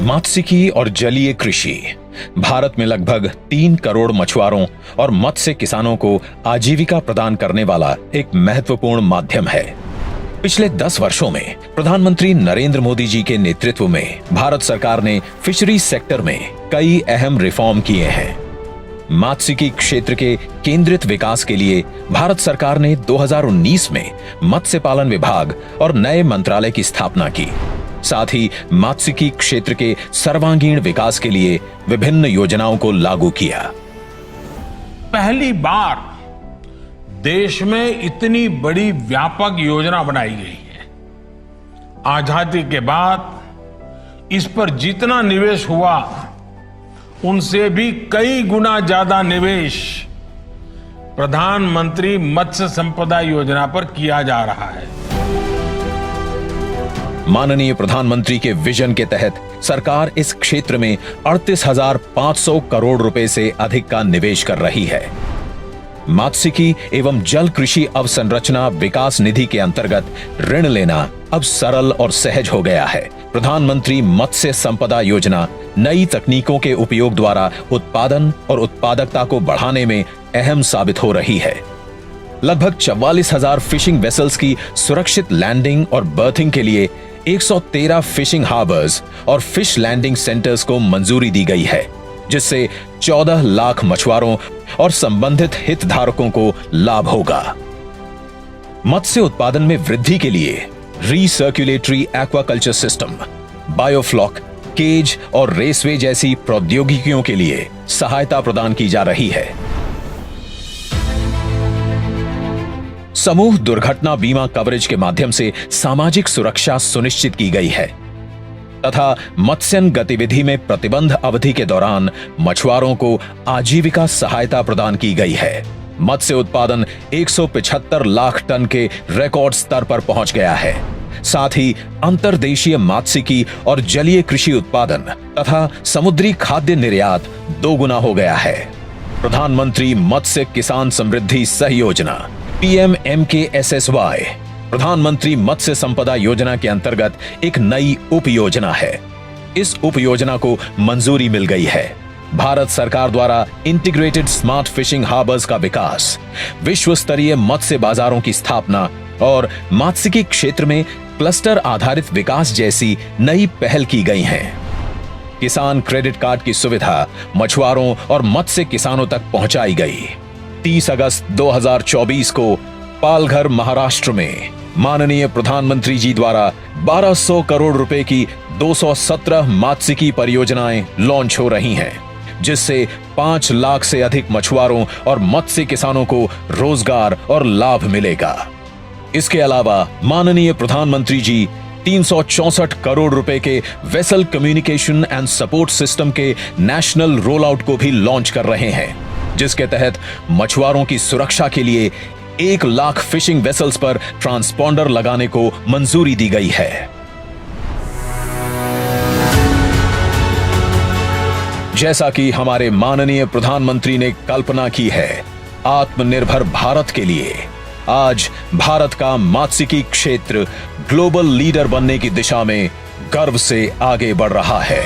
मत्स्यिकी और जलीय कृषि भारत में लगभग 3 करोड़ मछुआरों और मत्स्य किसानों को आजीविका प्रदान करने वाला एक महत्वपूर्ण माध्यम है। पिछले 10 वर्षों में प्रधानमंत्री नरेंद्र मोदी जी के नेतृत्व में भारत सरकार ने फिशरीज सेक्टर में कई अहम रिफॉर्म किए हैं। मत्स्यिकी क्षेत्र के केंद्रित विकास के लिए भारत सरकार ने 2019 में मत्स्य पालन विभाग और नए मंत्रालय की स्थापना की। साथ ही मत्स्यिकी क्षेत्र के सर्वांगीण विकास के लिए विभिन्न योजनाओं को लागू किया। पहली बार देश में इतनी बड़ी व्यापक योजना बनाई गई है। आजादी के बाद इस पर जितना निवेश हुआ उनसे भी कई गुना ज्यादा निवेश प्रधानमंत्री मत्स्य संपदा योजना पर किया जा रहा है। माननीय प्रधानमंत्री के विजन के तहत सरकार इस क्षेत्र में 38,500 करोड़ रुपए से अधिक का निवेश कर रही है। मत्स्यिकी एवं जल कृषि अवसंरचना विकास निधि के अंतर्गत ऋण लेना अब सरल और सहज हो गया है। प्रधानमंत्री मत्स्य संपदा योजना नई तकनीकों के उपयोग द्वारा उत्पादन और उत्पादकता को बढ़ाने में अहम साबित हो रही है। लगभग 44,000 फिशिंग वेसल्स की सुरक्षित लैंडिंग और बर्थिंग के लिए 113 फिशिंग हार्बर्स और फिश लैंडिंग सेंटर्स को मंजूरी दी गई है, जिससे 14 लाख मछुआरों और संबंधित हितधारकों को लाभ होगा। मत्स्य उत्पादन में वृद्धि के लिए रीसर्कुलेटरी एक्वाकल्चर सिस्टम, बायोफ्लॉक, केज और रेसवे जैसी प्रौद्योगिकियों के लिए सहायता प्रदान की जा रही है। समूह दुर्घटना बीमा कवरेज के माध्यम से सामाजिक सुरक्षा सुनिश्चित की गई है तथा मत्स्यन गतिविधि में प्रतिबंध अवधि के दौरान मछुआरों को आजीविका सहायता प्रदान की गई है। मत्स्य उत्पादन 175 लाख टन के रिकॉर्ड स्तर पर पहुंच गया है। साथ ही अंतर्देशीय मत्स्यिकी और जलीय कृषि उत्पादन तथा समुद्री खाद्य निर्यात 2 गुना हो गया है। प्रधानमंत्री मत्स्य किसान समृद्धि सह योजना PMMKSSY प्रधानमंत्री मत्स्य संपदा योजना के अंतर्गत एक नई उप योजना है। इस उप योजना को मंजूरी मिल गई है। भारत सरकार द्वारा इंटीग्रेटेड स्मार्ट फिशिंग हार्बर्स का विकास, विश्व स्तरीय मत्स्य बाजारों की स्थापना और मत्स्यिकी क्षेत्र में क्लस्टर आधारित विकास जैसी नई पहल की गई हैं। किसान क्रेडिट कार्ड की सुविधा मछुआरों और मत्स्य किसानों तक पहुंचाई गई। 30 अगस्त 2024 को पालघर, महाराष्ट्र में माननीय प्रधानमंत्री जी द्वारा 1200 करोड़ रुपए की 217 मत्स्यिकी परियोजनाएं लॉन्च हो रही हैं, जिससे 5 लाख से अधिक मछुआरों और मत्स्य किसानों को रोजगार और लाभ मिलेगा। इसके अलावा माननीय प्रधानमंत्री जी 364 करोड़ रुपए के vessel communication and support system के नेशनल रोल आउट को भी लॉन्च कर रहे हैं, जिसके तहत मछुआरों की सुरक्षा के लिए 1 लाख फिशिंग वेसल्स पर ट्रांसपॉन्डर लगाने को मंजूरी दी गई है। जैसा कि हमारे माननीय प्रधानमंत्री ने कल्पना की है, आत्मनिर्भर भारत के लिए आज भारत का मत्स्यिकी क्षेत्र ग्लोबल लीडर बनने की दिशा में गर्व से आगे बढ़ रहा है।